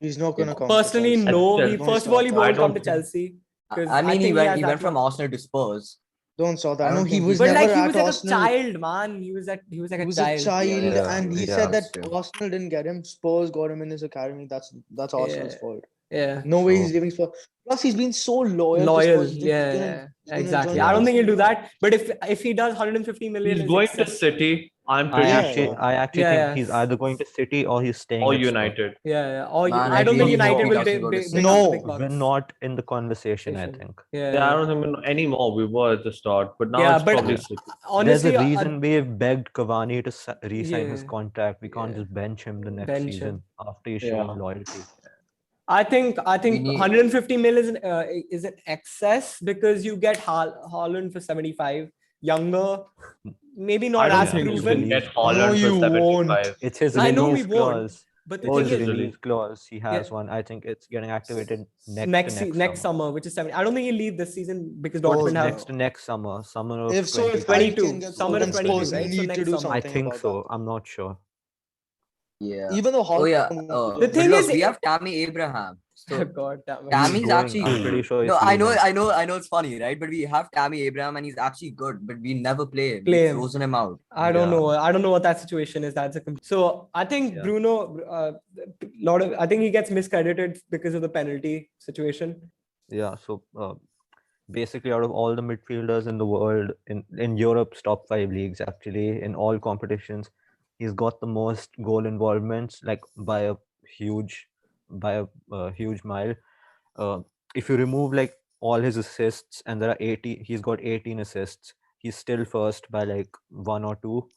He's not gonna come. Personally, to Chelsea. no. Chelsea. He Don't first of all he start that. won't I come to don't think- Chelsea because I mean, he think has went that from much- Arsenal to Spurs. Don't start I that. No, don't he think was he's- But never like he at was like Arsenal. a child, man. He was like a He was child. a child, Yeah, and he yeah, said that that's true. Arsenal didn't get him. Spurs got him in his academy. That's Arsenal's Yeah. fault. Yeah. No way So- he's leaving Spurs. Plus, he's been so loyal. to Loyal, Spurs. He's yeah, gonna exactly. join I don't think he'll do Chelsea. that. But if he does 150 million, He's is going to excess- City. I'm I pretty Yeah, actually, sure. I actually Yeah, think yeah. he's either going to City or he's staying Or at Spurs. United. Yeah. Or Man, I I don't think really United hope will he doesn't go to bring City. up No. big bucks. We're not in the conversation, I think. Yeah. Yeah, I don't think we know anymore. We were at the start, but now Yeah, it's but- probably Yeah. City. Honestly, There's a reason we've begged Cavani to re-sign his Yeah. contract. We can't Yeah. just bench him the next Bench him. season after he's Yeah. shown loyalty. I think We need- 150 mil is an excess because you get Haaland for 75, younger, maybe I not don't as think you proven. can get No, Haaland for you won't. 75. It's his I know we release won't, clause. But the Oh, thing His is is, really? release clause. He has Yeah. one. I think it's getting activated next summer, which is 70. I don't think he'll leave this season because Oh, Dortmund no. have Next to next summer. Summer of If so, if 20. Harry 22, Kane gets summer sold, of then 22, Spurs right? So need next to do summer. I something think about so. that. I'm not sure. Yeah. Even though Oh yeah. Haaland- The But thing look, is- we have Tammy Abraham. So God damn it. Tammy's He's going. actually- I'm pretty sure. no, he's I know, leaving. I know it's funny, right? But we have Tammy Abraham and he's actually good, but we never play him. Play We've him. frozen him out. I don't Yeah. know. I don't know what that situation is. So I think Yeah. Bruno, I think he gets miscredited because of the penalty situation. Yeah. So basically, out of all the midfielders in the world, in Europe's top 5 leagues, actually, in all competitions, he's got the most goal involvements, like by a huge mile. If you remove like all his assists, and there are 80, he's got 18 assists. He's still first by like 1 or 2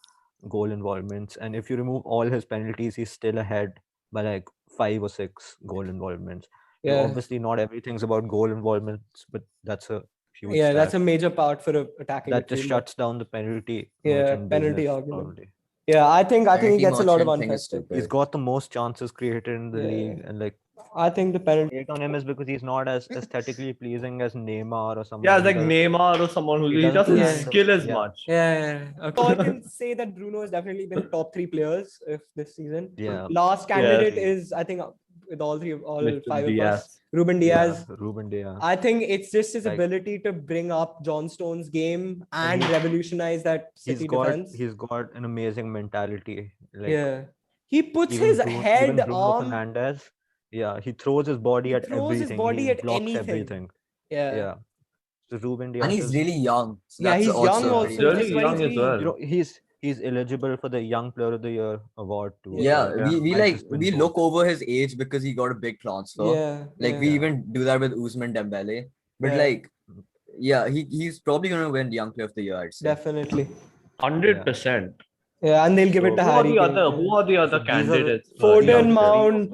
goal involvements, and if you remove all his penalties, he's still ahead by like 5 or 6 goal involvements. You know, Yeah. obviously, not everything's about goal involvements, but that's a huge. Yeah, that's a stat. major part for a attacking. That just midfielder. shuts down the penalty. Yeah, merchant penalty business, argument. probably. Yeah, I think he Penalty gets a lot of merchant thing is unfested. stupid. He's got the most chances created in the Yeah. league, and like I think the penalty. hate on him is because he's not as aesthetically pleasing as Neymar or someone. Yeah, it's who like does- Neymar or someone who He he doesn't doesn't have the- skill as yeah. much. Yeah. Okay. All can say that Bruno has definitely been top 3 players of this season. Yeah. Last candidate Yeah. is, I think, with all Mr. 5 of us, Diaz. Ruben Diaz. Yeah, Ruben Diaz. I think it's just his Like- ability to bring up John Stone's game and he- revolutionize that City defense. He's got an amazing mentality. Like, Yeah. He puts even his Bruno- head, even Bruno arm. Fernandes. Yeah, he throws his body He at throws his everything. body he at blocks anything. everything. Yeah. Yeah. So Ruben Diaz And he's is- really young. So Yeah, that's he's young also also. He's really He's young as 23. well. you know, he's eligible for the Young Player of the Year award too. Yeah, Yeah. we Might like just win we both. look over his age because he got a big transfer. Yeah. Like yeah. we even do that with Usman Dembele. But Yeah. like, yeah, he's probably gonna win Young Player of the Year, I'd say. Definitely. 100%. Yeah, and they'll give it So to Who are Harry the Kane. other? Who are the other So these are the- candidates? Foden, Young players? Mount,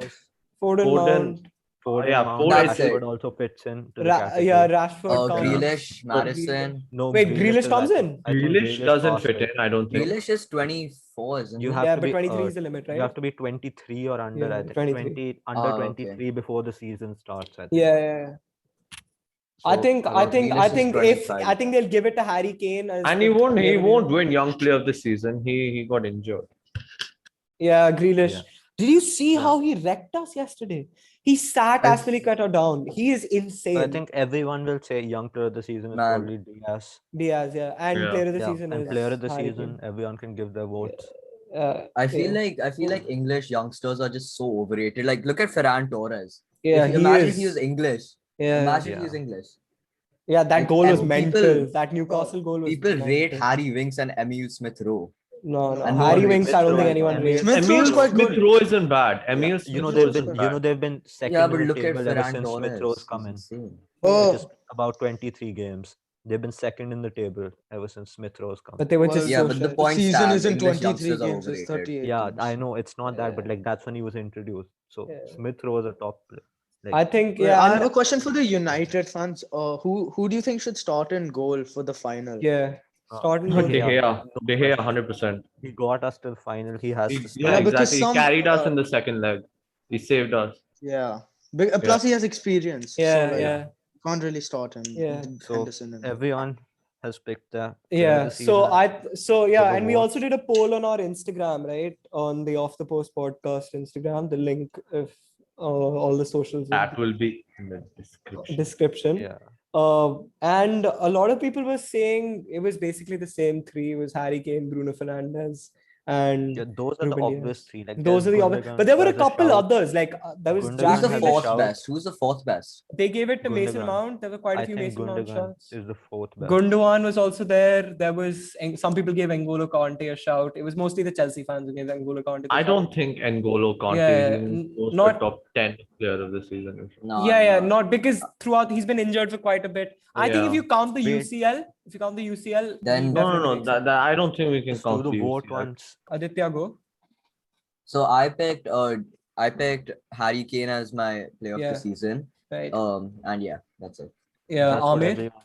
Foden, Foden, Mount. Foden, yeah, Mount, Foden- Rashford also fits in. To the category. Yeah, Rashford comes. Grealish, Madison. No, Wait, Grealish is- comes I in? think- I think Grealish doesn't passed fit it. in, I don't think. Grealish is 24, isn't You he? have Yeah, to but be, 23 is the limit, You have right? to be 23 or under. Yeah, I think 23. 20 under okay. 23 before the season starts. I think. Yeah. I So, think Grealish is 25. I think they'll give it to Harry Kane. As And the he won't player of the won't year. win Young Player of the Season. He got injured. Yeah, Grealish. Yeah. Did you see Yeah. how he wrecked us yesterday? He sat I- Aspilicueta down. He is insane. So I think everyone will say Young Player of the Season is Man. probably Diaz. Diaz, yeah, and Yeah. player of the Yeah, season and is Player of the Harry Season, everyone can give their votes. Kane. I feel yeah. like English youngsters are just so overrated. Like look at Ferran Torres. Yeah, Imagine he if he was is. English. Yeah, Imagine if Yeah. he was English. yeah, that like, goal was and mental. people- That Newcastle goal was People rate mental. Harry Winks and Emil Smith Rowe. No. And Harry no Winks, I don't think Smith anyone Rowe. rates. Smith Rowe is quite Smith good. Rowe isn't bad. Emil You Smith know, Rowe isn't you bad. know they've been second Yeah, in but the look at table ever Ferran since Smith Torres. Rowe's He's come in, insane. Oh, which is about 23 games. They've been second in the table ever since Smith Rowe's come. But they were Well, just Yeah, so but the shit. point season stab, isn't English 23 youngsters are games, it's overrated. 38 Yeah, games. I know it's not that, but Yeah. like that's when he was introduced. So Yeah. Smith Rowe was a top player. Like, I think, Well, yeah. I and- have a question for the United fans. Who do you think should start in goal for the final? Yeah. Starting De with De Gea. Gea. No De Gea, question. 100%. he got us to the final. He has to Yeah, start. Yeah, because exactly. He some, carried us uh, in the second leg. He saved us. Yeah. Plus he has experience. Yeah, so like, yeah. can't really start him. Yeah. So Henderson and everyone has picked that. player of Yeah. the So season. yeah, Give a and we vote. also did a poll on our Instagram, right? On the Off the Post podcast Instagram. The link if all the socials will That be will be in the description. description. Yeah. And a lot of people were saying it was basically the same three. It was Harry Kane, Bruno Fernandes, and Yeah, those are the Ruben obvious Dias. three. Like Those are there's the obvious. Gundogan But there were a has couple shout. others. Like there was Gundogan Jack Who's the has a Grealish. fourth shout. best? Who's the fourth best? They gave it to Mason Gundogan. Mount. There were quite a I few think Mason Mount Gundogan shots. is the fourth best. Gundogan was also there. There was some people gave N'Golo Kante a shout. It was mostly the Chelsea fans who gave N'Golo Kante. the I shout. don't think N'Golo Kante Yeah, is even close to not- top 10 player of the season. No, Yeah, no. not because throughout he's been injured for quite a bit. I think if Yeah. you count the Wait. UCL, Then- he No, definitely makes it. I don't think we can Let's do count the the vote UCL. once. Aditya, go. So I picked Harry Kane as my player of Yeah. the season. Right. And yeah, that's it. Yeah, That's what Ahmed. everyone-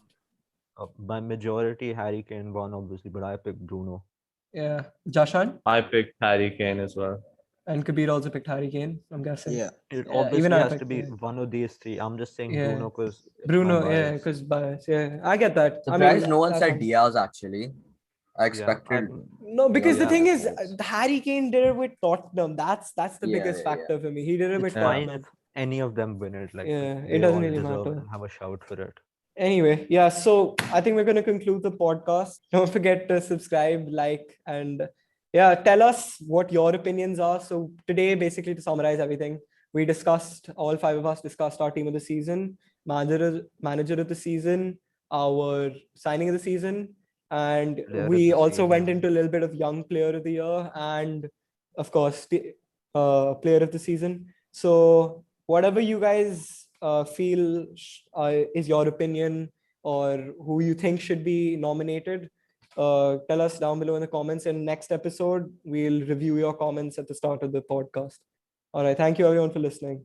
by majority, Harry Kane won, obviously, but I picked Bruno. Yeah, Jashan I picked Harry Kane as well. and Kabir also picked Harry Kane. I'm guessing. yeah. It Yeah, obviously even I has to picked be Kane. one of these three. I'm just saying Yeah. Bruno because Bruno, yeah, because bias. Yeah, I get that. Surprised no one that's said fine. Diaz actually. I expected. No, because the Yeah, thing that's is, nice. Harry Kane did it with Tottenham. That's the Yeah, biggest yeah, factor for me. He did it with it's fine Tottenham. if any of them win it. Like, Yeah, it they doesn't all really deserve matter. and have a shout for it. Anyway, yeah, so I think we're going to conclude the podcast. Don't forget to subscribe, like, and yeah, tell us what your opinions are. So today, basically, to summarize everything, we discussed, all five of us discussed our team of the season, manager of the season, our signing of the season, and Player of we the also went season. into a little bit of young player of the year and, of course, the player of the season. So whatever you guys feel is your opinion or who you think should be nominated, tell us down below in the comments. And next episode, we'll review your comments at the start of the podcast. All right. Thank you, everyone, for listening.